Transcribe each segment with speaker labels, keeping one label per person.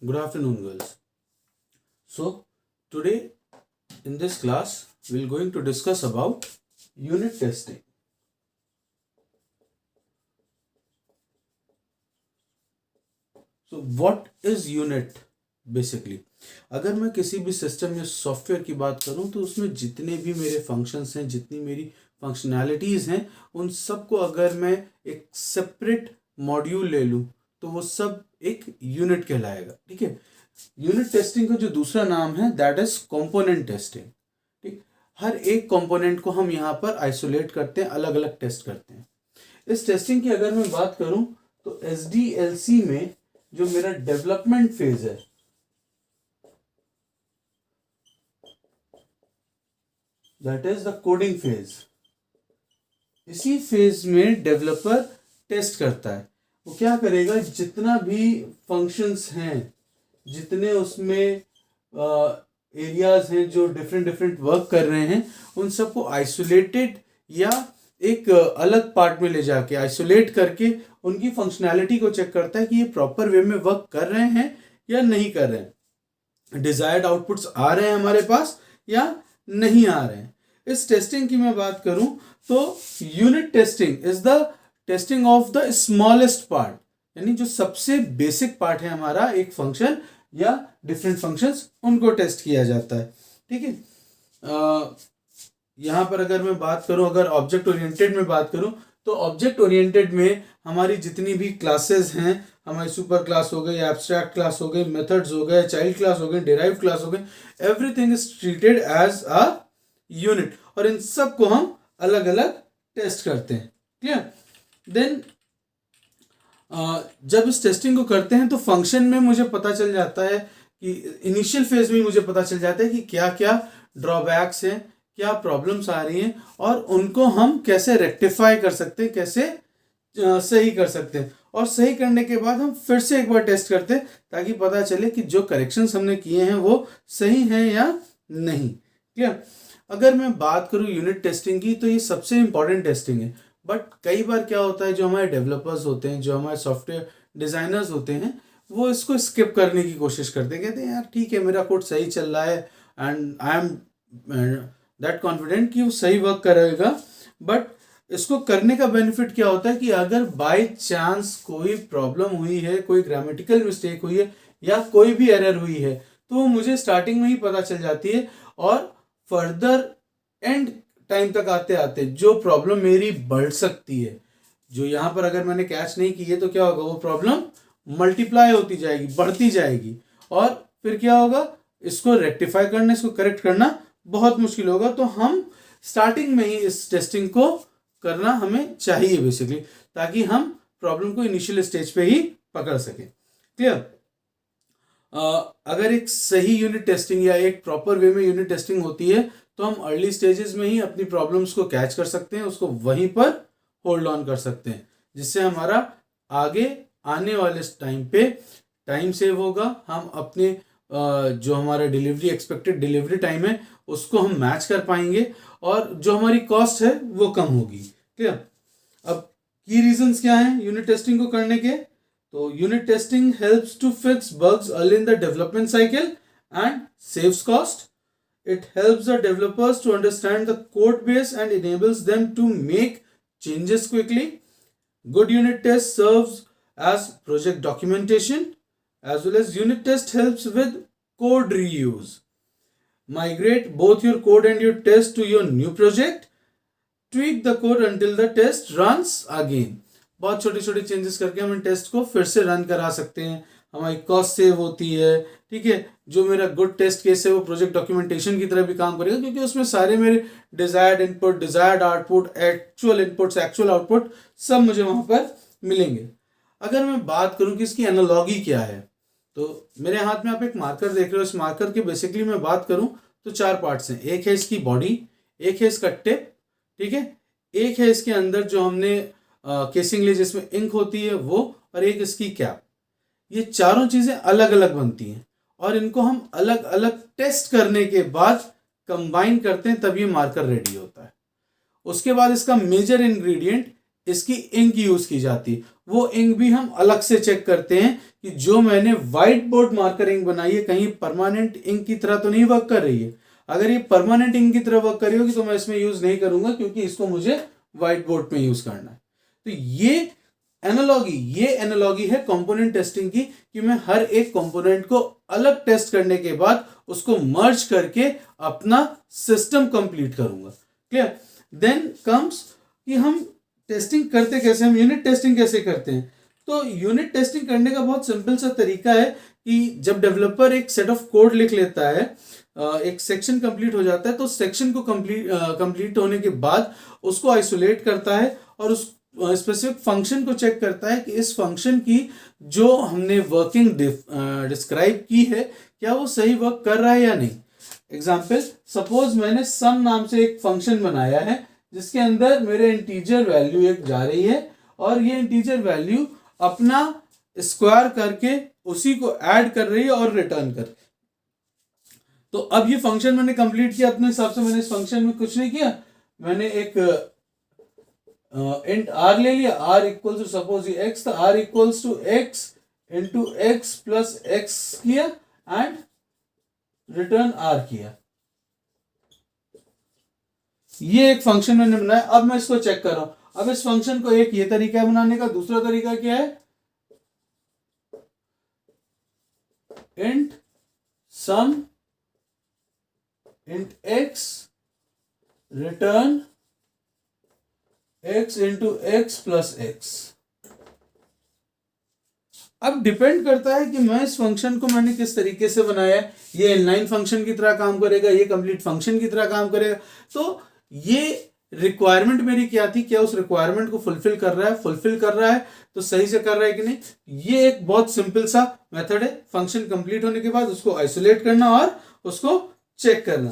Speaker 1: Good afternoon, girls. So, today in this class, we're going to discuss about unit testing. So, what is unit basically? अगर मैं किसी भी system या software की बात करूं तो उसमें जितने भी मेरे फंक्शंस हैं, जितनी मेरी फंक्शनैलिटीज़ हैं, उन सबको अगर मैं एक सेपरेट मॉड्यूल ले लूं तो वो सब एक यूनिट कहलाएगा. ठीक है. यूनिट टेस्टिंग का जो दूसरा नाम है दैट इज कंपोनेंट टेस्टिंग. ठीक. हर एक कंपोनेंट को हम यहाँ पर आइसोलेट करते हैं, अलग अलग टेस्ट करते हैं. इस टेस्टिंग की अगर मैं बात करूं तो SDLC में जो मेरा डेवलपमेंट फेज है, that is the coding phase, इसी फेज में डेवलपर टेस्ट करता है. वो क्या करेगा, जितना भी फंक्शंस हैं, जितने उसमें एरियाज हैं जो डिफरेंट डिफरेंट वर्क कर रहे हैं, उन सबको आइसोलेटेड या एक अलग पार्ट में ले जाके आइसोलेट करके उनकी फंक्शनैलिटी को चेक करता है कि ये प्रॉपर वे में वर्क कर रहे हैं या नहीं कर रहे हैं, डिजायर्ड आउटपुट्स आ रहे हैं हमारे पास या नहीं आ रहे हैं. इस टेस्टिंग की मैं बात करूं तो unit testing is the testing of the smallest part, यानी जो सबसे बेसिक पार्ट है हमारा एक फंक्शन या डिफरेंट फंक्शंस, उनको टेस्ट किया जाता है. ठीक है. यहाँ पर अगर मैं बात करूँ, अगर ऑब्जेक्ट ओरिएंटेड में बात करूँ तो ऑब्जेक्ट ओरिएंटेड में हमारी जितनी भी क्लासेस हैं, हमारी सुपर क्लास हो गई, एब्स्ट्रैक्ट क्लास हो गई, मेथड्स हो गए, चाइल्ड क्लास हो गई, डेराइव क्लास हो गई, everything is treated as a unit, और इन सब को हम अलग अलग टेस्ट करते हैं. क्लियर. देन जब इस टेस्टिंग को करते हैं तो फंक्शन में मुझे पता चल जाता है कि इनिशियल फेज में मुझे पता चल जाता है कि क्या क्या ड्रॉबैक्स हैं, क्या प्रॉब्लम्स आ रही हैं, और उनको हम कैसे रेक्टिफाई कर सकते हैं, कैसे सही कर सकते हैं. और सही करने के बाद हम फिर से एक बार टेस्ट करते हैं ताकि पता चले कि जो करेक्शंस हमने किए हैं वो सही हैं या नहीं. क्लियर. अगर मैं बात करूं यूनिट टेस्टिंग की तो ये सबसे इंपॉर्टेंट टेस्टिंग है. बट कई बार क्या होता है, जो हमारे डेवलपर्स होते हैं, जो हमारे सॉफ्टवेयर डिज़ाइनर्स होते हैं, वो इसको स्किप करने की कोशिश करते हैं. कहते हैं यार ठीक है, मेरा कोड सही चल रहा है and I am that confident कि वो सही वर्क करेगा. बट इसको करने का बेनिफिट क्या होता है कि अगर बाय चांस कोई प्रॉब्लम हुई है, कोई ग्रामेटिकल मिस्टेक हुई है या कोई भी एरर हुई है, तो वो मुझे स्टार्टिंग में ही पता चल जाती है, और फर्दर एंड टाइम तक आते आते जो प्रॉब्लम मेरी बढ़ सकती है, जो यहाँ पर अगर मैंने कैच नहीं की है तो क्या होगा, वो प्रॉब्लम मल्टीप्लाई होती जाएगी, बढ़ती जाएगी, और फिर क्या होगा, इसको रेक्टिफाई करना, इसको करेक्ट करना बहुत मुश्किल होगा. तो हम स्टार्टिंग में ही इस टेस्टिंग को करना हमें चाहिए बेसिकली, ताकि हम प्रॉब्लम को इनिशियल स्टेज पे ही पकड़ सकें. क्लियर. अगर एक सही यूनिट टेस्टिंग या एक प्रॉपर वे में यूनिट टेस्टिंग होती है तो हम अर्ली स्टेजेस में ही अपनी प्रॉब्लम्स को कैच कर सकते हैं, उसको वहीं पर होल्ड ऑन कर सकते हैं, जिससे हमारा आगे आने वाले टाइम पे टाइम सेव होगा. हम अपने जो हमारा डिलीवरी एक्सपेक्टेड डिलीवरी टाइम है उसको हम मैच कर पाएंगे, और जो हमारी कॉस्ट है वो कम होगी. क्लियर. अब की रीजंस क्या हैं यूनिट टेस्टिंग को करने के? तो unit testing helps to fix bugs early in the development cycle and saves cost. It helps the developers to understand the code base and enables them to make changes quickly. Good unit test serves as project documentation, as well as unit test helps with code reuse. Migrate both your code and your test to your new project. Tweak the code until the test runs again. बहुत छोटी छोटी changes करके हम test को फिर से run करा सकते हैं, हमारी कॉस्ट सेव होती है. ठीक है. जो मेरा गुड टेस्ट केस है वो प्रोजेक्ट डॉक्यूमेंटेशन की तरह भी काम करेगा, क्योंकि उसमें सारे मेरे desired input, desired output, actual inputs, actual output सब मुझे वहां पर मिलेंगे. अगर मैं बात करूं कि इसकी एनालॉगी क्या है, तो मेरे हाथ में आप एक मार्कर देख रहे हो. इस मार्कर के बेसिकली मैं बात करूं तो 4 पार्ट्स हैं. एक है इसकी बॉडी, एक है इसका टिप, ठीक है, एक है इसके अंदर जो हमने केसिंग ली जिसमें इंक होती है वो, और एक इसकी कैप. ये चारों चीजें अलग अलग बनती हैं, और इनको हम अलग अलग टेस्ट करने के बाद कंबाइन करते हैं, तब ये मार्कर रेडी होता है. उसके बाद इसका मेजर इंग्रेडिएंट इसकी इंक यूज की जाती है। वो इंक भी हम अलग से चेक करते हैं कि जो मैंने व्हाइट बोर्ड मार्कर इंक बनाई है कहीं परमानेंट इंक की तरह तो नहीं वर्क कर रही है। अगर ये परमानेंट इंक की तरह वर्क कर रही होगी तो मैं इसमें यूज नहीं करूंगा, क्योंकि इसको मुझे व्हाइट बोर्ड में यूज करना है। तो ये एनालॉगी है कंपोनेंट टेस्टिंग की, कि मैं हर एक कंपोनेंट को अलग टेस्ट करने के बाद उसको मर्ज करके अपना सिस्टम कंप्लीट करूंगा। क्लियर? देन कम्स कि हम टेस्टिंग करते कैसे, हम यूनिट टेस्टिंग कैसे करते हैं। तो यूनिट टेस्टिंग करने का बहुत सिंपल सा तरीका है कि जब डेवलपर एक सेट ऑफ कोड लिख लेता है, एक सेक्शन कंप्लीट हो जाता है, तो सेक्शन को कंप्लीट होने के बाद उसको आइसोलेट करता है और उस स्पेसिफिक फंक्शन को चेक करता है कि इस फंक्शन की जो हमने वर्किंग डिस्क्राइब की है क्या वो सही वर्क कर रहा है या नहीं। एग्जाम्पल, सपोज मैंने सम नाम से एक फंक्शन बनाया है जिसके अंदर मेरे इंटीजर वैल्यू एक जा रही है और ये इंटीजर वैल्यू अपना स्क्वायर करके उसी को ऐड कर रही है और रिटर्न कर। तो अब ये फंक्शन मैंने कंप्लीट किया अपने हिसाब से। मैंने इस फंक्शन में कुछ नहीं किया, मैंने एक इंट r ले लिया, r इक्वल टू सपोज ये x था, r equals to x into x plus x किया एंड रिटर्न r किया। ये एक फंक्शन मैंने बनाया। अब मैं इसको चेक कर रहा हूं। अब इस फंक्शन को एक ये तरीका है बनाने का, दूसरा तरीका क्या है, int sum int x return x into x plus x. अब डिपेंड करता है कि मैं इस फंक्शन को मैंने किस तरीके से बनाया है। ये इनलाइन फंक्शन की तरह काम करेगा, ये कंप्लीट फंक्शन की तरह काम करेगा। तो ये रिक्वायरमेंट मेरी क्या थी, क्या उस रिक्वायरमेंट को फुलफिल कर रहा है तो सही से कर रहा है कि नहीं। ये एक बहुत सिंपल सा मेथड है, फंक्शन कंप्लीट होने के बाद उसको आइसोलेट करना और उसको चेक करना।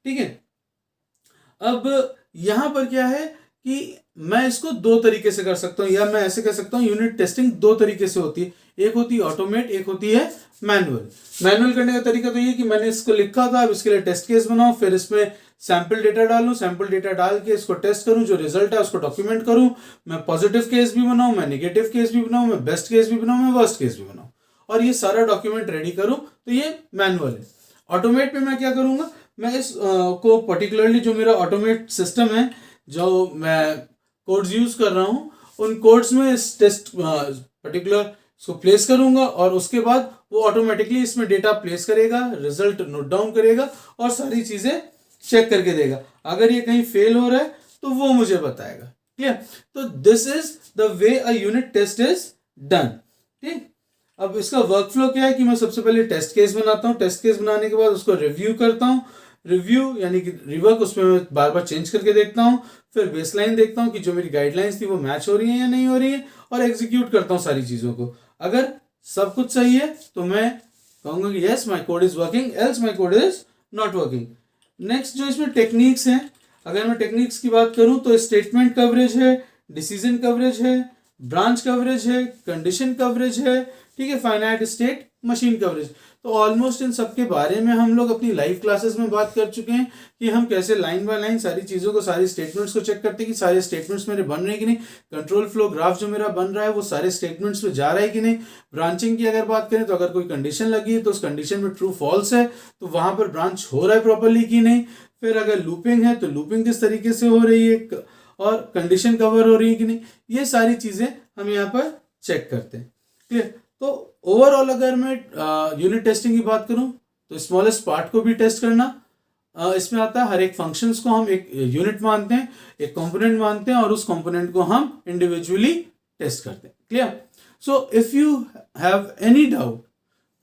Speaker 1: ठीक है। अब यहां पर क्या है कि मैं इसको दो तरीके से कर सकता हूं, या मैं ऐसे कर सकता हूं, यूनिट टेस्टिंग दो तरीके से होती है। एक होती है ऑटोमेट, एक होती है मैनुअल। मैनुअल करने का तरीका तो ये कि मैंने इसको लिखा था, अब इसके लिए टेस्ट केस बनाऊं, फिर इसमें सैंपल डेटा डालूं, सैंपल डेटा डाल के इसको टेस्ट करूं, जो रिजल्ट है उसको डॉक्यूमेंट करूं। मैं पॉजिटिव केस भी बनाऊं, मैं नेगेटिव केस भी बनाऊं, मैं बेस्ट केस भी बनाऊं, मैं वर्स्ट केस भी बनाऊं, और ये सारा डॉक्यूमेंट रेडी करूं। तो ये मैनुअल है। ऑटोमेट में मैं क्या करूंगा, मैं इस को पर्टिकुलरली जो मेरा ऑटोमेट सिस्टम है, जो मैं कोड्स यूज कर रहा हूं, उन कोड्स में इस टेस्ट पर्टिकुलर इसको प्लेस करूंगा और उसके बाद वो ऑटोमेटिकली इसमें डेटा प्लेस करेगा, रिजल्ट नोट डाउन करेगा और सारी चीजें चेक करके देगा। अगर ये कहीं फेल हो रहा है तो वो मुझे बताएगा। क्लियर? तो this is the way a unit test is done. ठीक। अब इसका वर्कफ्लो क्या है कि मैं सबसे पहले टेस्ट केस बनाता हूँ, टेस्ट केस बनाने के बाद उसको रिव्यू करता हूँ, रिव्यू यानी कि रिवर्क, उसमें मैं बार बार चेंज करके देखता हूँ, फिर बेसलाइन देखता हूँ कि जो मेरी गाइडलाइंस थी वो मैच हो रही है या नहीं हो रही है, और एग्जीक्यूट करता हूँ सारी चीज़ों को। अगर सब कुछ सही है तो मैं कहूँगा कि yes my code is working, else my code is not working. Next जो इसमें टेक्निक्स हैं, अगर मैं टेक्निक्स की बात करूँ तो स्टेटमेंट कवरेज है, डिसीजन कवरेज है, ब्रांच कवरेज है, कंडीशन कवरेज है, ठीक है, फाइनाइट स्टेट मशीन कवरेज। तो ऑलमोस्ट इन सब के बारे में हम लोग अपनी लाइव क्लासेस में बात कर चुके हैं कि हम कैसे लाइन बाय लाइन सारी चीज़ों को, सारी स्टेटमेंट्स को चेक करते हैं कि सारे स्टेटमेंट्स मेरे बन रहे हैं कि नहीं, कंट्रोल फ्लो ग्राफ जो मेरा बन रहा है वो सारे स्टेटमेंट्स में जा रहा है कि नहीं। ब्रांचिंग की अगर बात करें तो अगर कोई कंडीशन लगी है तो उस कंडीशन में ट्रू फॉल्स है तो वहां पर ब्रांच हो रहा है प्रॉपरली कि नहीं। फिर अगर लूपिंग है तो लूपिंग किस तरीके से हो रही है और कंडीशन कवर हो रही है कि नहीं, ये सारी चीज़ें हम यहाँ पर चेक करते हैं। क्लियर? तो ओवरऑल अगर मैं यूनिट टेस्टिंग की बात करूं तो स्मॉलेस्ट पार्ट को भी टेस्ट करना इसमें आता है। हर एक फंक्शंस को हम एक यूनिट मानते हैं, एक कंपोनेंट मानते हैं और उस कंपोनेंट को हम इंडिविजुअली टेस्ट करते हैं। Clear? So if you have any doubt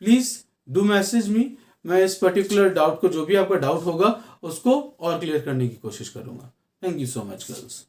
Speaker 1: please do message me. मैं इस पर्टिकुलर डाउट को, जो भी आपका डाउट होगा उसको और क्लियर करने की कोशिश करूंगा। Thank you so much girls.